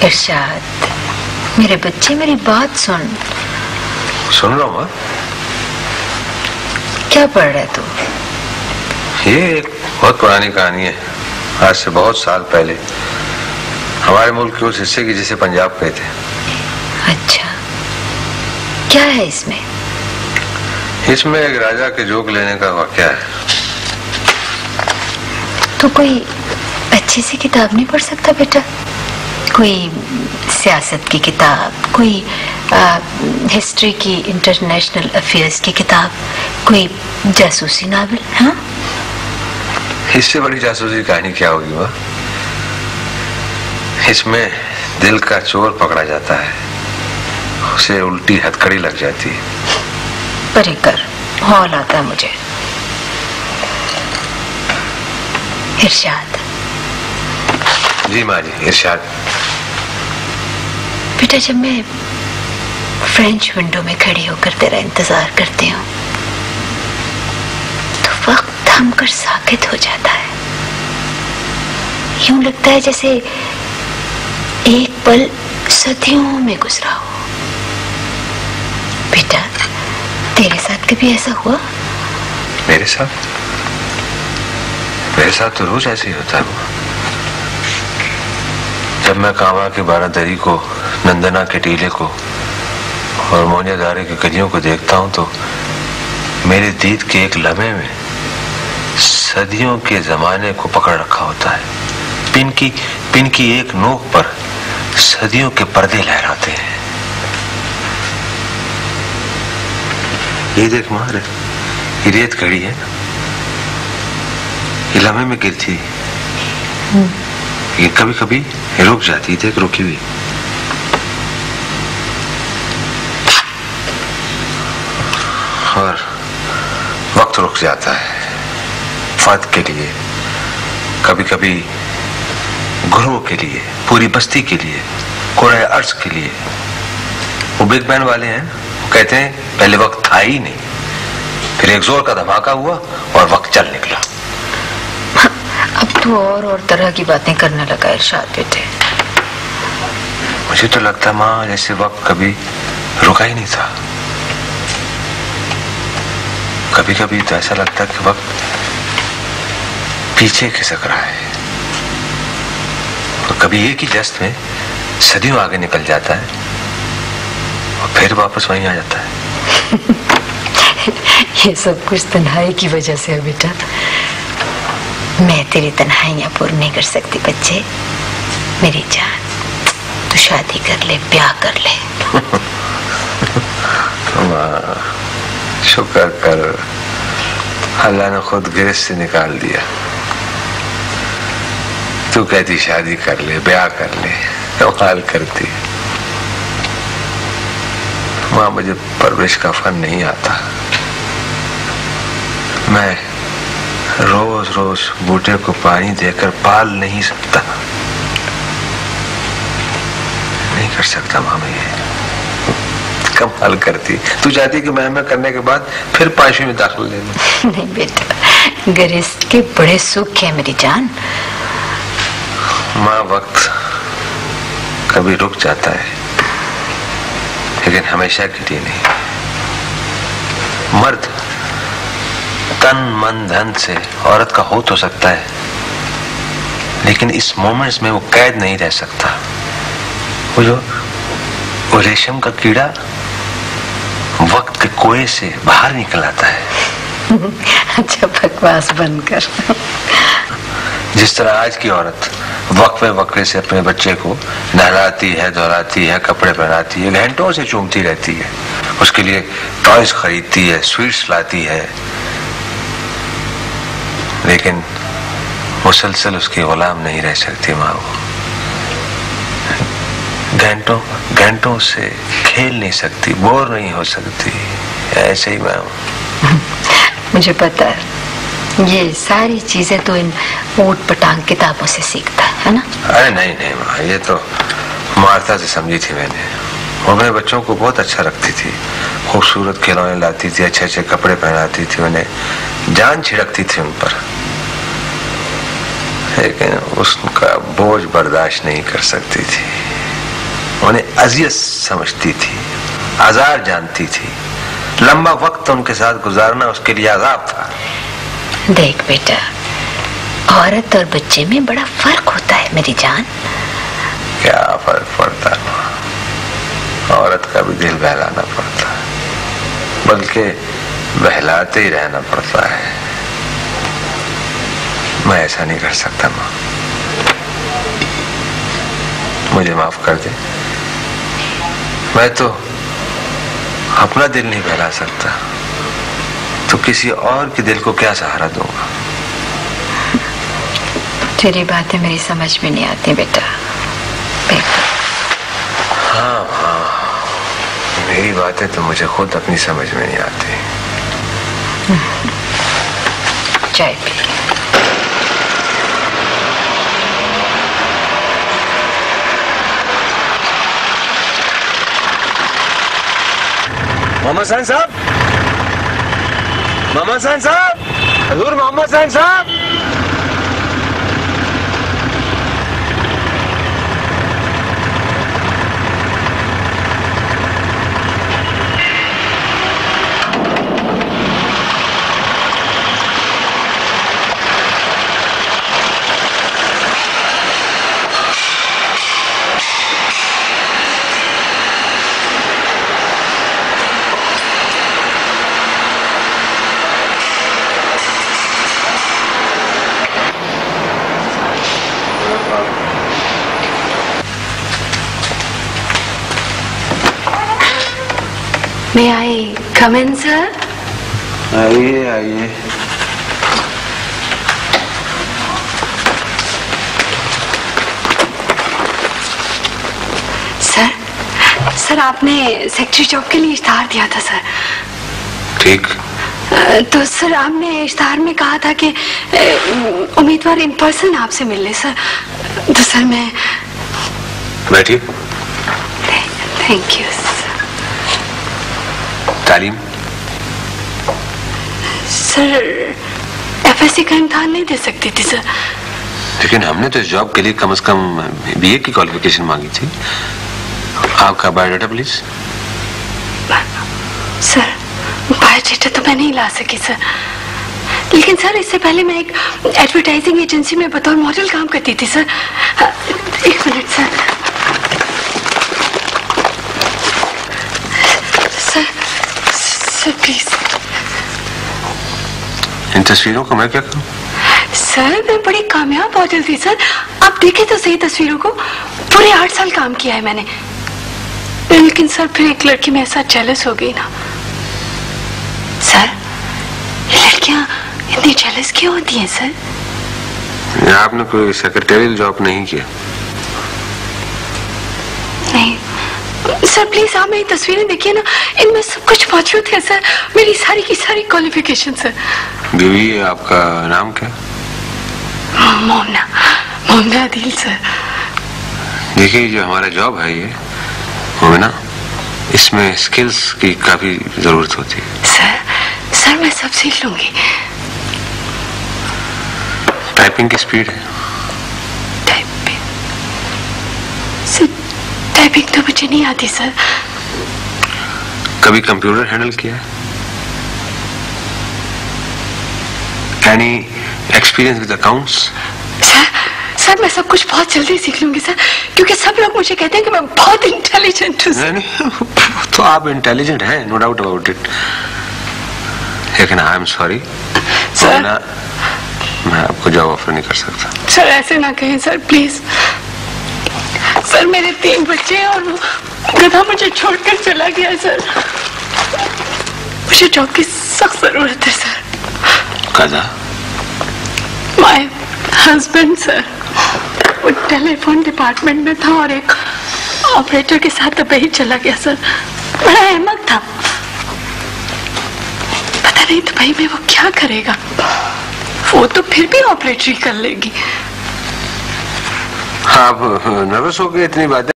इरशाद, मेरे बच्चे मेरी बात सुन रहा हूँ माँ। क्या पढ़ रहा है तू? ये एक बहुत पुरानी कहानी है। आज से बहुत साल पहले हमारे मुल्क के उस हिस्से की जिसे पंजाब कहते हैं। अच्छा, क्या है इसमें? इसमें एक राजा के जोग लेने का वाकया है। तो कोई अच्छी सी किताब नहीं पढ़ सकता बेटा? कोई सियासत की किताब, कोई हिस्ट्री की, इंटरनेशनल अफेयर्स की किताब, कोई जासूसी नावल? हाँ, इससे बड़ी जासूसी कहानी क्या होगी वह? इसमें दिल का चोर पकड़ा जाता है, उसे उल्टी हथकड़ी लग जाती है। परे कर, हौल आता है मुझे। इरशाद। जी माँ जी, इरशाद। बेटा, जब मैं फ्रेंच विंडो में खड़ी होकर तेरा इंतजार करती हूँ तो वक्त थमकर साकित हो जाता है। यूं लगता है जैसे एक पल सदियों में गुजरा हो। बेटा, तेरे साथ कभी ऐसा हुआ? मेरे साथ? मेरे साथ तो रोज ऐसे ही होता है। जब मैं कांवड़ा के बारादरी को, नंदना के टीले को और मोनियादारे की गलियों को देखता हूं तो मेरे दीद के एक लम्हे में सदियों के जमाने को पकड़ रखा होता है। पिन की एक नोक पर सदियों के पर्दे लहराते हैं। ये देख मां, ये रेत खड़ी है, ये लम्हे में गिरती, ये कभी कभी रुक जाती थी, रुकी हुई। और वक्त रुक जाता है फर्द के लिए, कभी कभी गुरुओं के लिए, पूरी बस्ती के लिए, कोड़े अर्ज के लिए। वो बिग बैंड वाले हैं, वो कहते हैं पहले वक्त था ही नहीं, फिर एक जोर का धमाका हुआ और वक्त चल निकला। अब तो और तरह की बातें करने लगा इरशाद बेटे। मुझे तो लगता माँ जैसे वक्त कभी रुका ही नहीं था। कभी कभी तो ऐसा लगता कि वक्त पीछे खिसक रहा है और कभी एक ही जस्ट में सदियों आगे निकल जाता है और फिर वापस वहीं आ जाता है। ये सब कुछ तन्हाई की वजह से है बेटा। मैं तेरी तन्हाइयां पूरी नहीं कर सकती बच्चे। मेरी जान, तू शादी कर ले, ब्याह कर ले। शुक्र कर, अल्लाह ने खुद गिरफ्त से निकाल दिया। तू कहती शादी कर ले, ब्याह कर ले, कमाल करती। माँ, मुझे परवरिश का फन नहीं आता। मैं रोज रोज बूटे को पानी देकर पाल नहीं सकता, नहीं कर सकता माँ। मैं ये कमाल करती। तू चाहती कि मैं करने के बाद फिर पाशवी में दाखिल ले लूं। नहीं बेटा, गिरफ्त के बड़े सुख है मेरी जान। माँ, वक्त कभी रुक जाता है लेकिन हमेशा के लिए नहीं। मर्द तन मन धन से औरत का हो तो सकता है लेकिन इस मोमेंट्स में वो कैद नहीं रह सकता। वो रेशम का कीड़ा वक्त के कुएं से बाहर निकल आता है। अच्छा, बकवास बंद कर। जिस तरह आज की औरत वक्फे वक्फे से अपने बच्चे को नहलाती है, धुलाती है, कपड़े पहनाती है, घंटों से चूमती रहती है, उसके लिए टॉयज खरीदती है, स्वीट्स लाती है, लेकिन मुसलसल उसकी गुलाम नहीं रह सकती माँ। वो घंटों से खेल नहीं सकती, बोर नहीं हो सकती। ऐसे ही मैं हूँ। मुझे पता है, ये सारी चीजें तो इन ऊट पटांग किताबों से सीखता है ना? अरे नहीं माँ, ये तो मार्था से समझी थी मैंने। वो अपने बच्चों को बहुत अच्छा रखती थी, खूबसूरत खिलौने लाती थी, अच्छे अच्छे कपड़े पहनाती थी, उन्हें जान छिड़कती थी उन पर, लेकिन उसका बोझ बर्दाश्त नहीं कर सकती थी। उन्हें अजियत समझती थी, आजार जानती थी। लंबा वक्त उनके साथ गुजारना उसके लिए अज़ाब था। देख बेटा, औरत और बच्चे में बड़ा फर्क होता है मेरी जान। क्या फर्क पड़ता है? औरत का भी दिल बहलाना पड़ता है, बल्कि बहलाते ही रहना पड़ता है। मैं ऐसा नहीं कर सकता माँ, मुझे माफ कर दे। मैं तो अपना दिल नहीं बहला सकता, तो किसी और के दिल को क्या सहारा दूंगा? तेरी बातें मेरी समझ में नहीं आती बेटा। हाँ हाँ, मेरी बातें तो मुझे खुद अपनी समझ में नहीं आती। चाय पी। मोहम्मद हुसैन साहब, मोहम्मद हुसैन साहब, हजूर मोहम्मद हुसैन साहब। May I come in, sir? आइए आइए। सर आपने सेक्रेटरी जॉब के लिए इश्ताहार दिया था सर। ठीक। तो सर आपने इश्ताहार में कहा था कि उम्मीदवार इन पर्सन आपसे मिल ले सर। तो सर मैं बैठिए। Thank you sir. तालीम? सर एफएससी का इम्तिहान नहीं दे सकती थी सर। लेकिन हमने तो इस जॉब के लिए कम से कम बीए की क्वालिफिकेशन मांगी थी। आपका बायोडाटा प्लीज। सर बायोडाटा तो मैं नहीं ला सकी सर, लेकिन सर इससे पहले मैं एक एडवर्टाइजिंग एजेंसी में बतौर मॉडल काम करती थी सर। एक मिनट सर। Sir please. इन तस्वीरों को मैं क्या करूं? सर मैं बड़ी कामयाब मॉडल थी सर, आप देखें तो सही तस्वीरों को। पूरे 8 साल काम किया है मैंने। लेकिन सर फिर एक लड़की मेरे साथ जेलस हो गई ना सर। ये लड़कियां इतनी जेलस क्यों होती हैं सर? आपने कोई सेक्रेटरियल जॉब नहीं किया? नहीं सर प्लीज आप मेरी तस्वीरें देखिए ना, इनमें सब कुछ मौजूद है सर, मेरी सारी की सारी क्वालिफिकेशन सर। बीवी आपका नाम क्या? मोमना आदिल सर। देखिए जो हमारा जॉब है ये मोमिना, इसमें स्किल्स की काफी जरूरत होती है। सर मैं सब सीख लूंगी। टाइपिंग की स्पीड है? टाइपिंग तो मुझे नहीं आती सर। कभी कंप्यूटर हैंडल किया है? Any experience with accounts? Sir मैं सब कुछ बहुत जल्दी सीख लूंगी सर, क्योंकि सब लोग मुझे कहते हैं कि मैं बहुत इंटेलिजेंट हूँ। नहीं, तो आप इंटेलिजेंट हैं, नो डाउट अबाउट इट। लेकिन आई एम सॉरी सर, मैं आपको जॉब ऑफर नहीं कर सकता। सर ऐसे ना कहें सर प्लीज। सर मेरे 3 बच्चे और वो गधा मुझे छोड़कर चला गया है सर। मुझे जॉब की सख्त जरूरत है सर। गधा? माय हस्बैंड सर, वो टेलीफोन डिपार्टमेंट में था और एक ऑपरेटर के साथ दुबई चला गया सर। बड़ा अहमक था, पता नहीं दुबई में वो क्या करेगा। वो तो फिर भी ऑपरेटरी कर लेगी। आप नर्वस हो गए इतनी बातें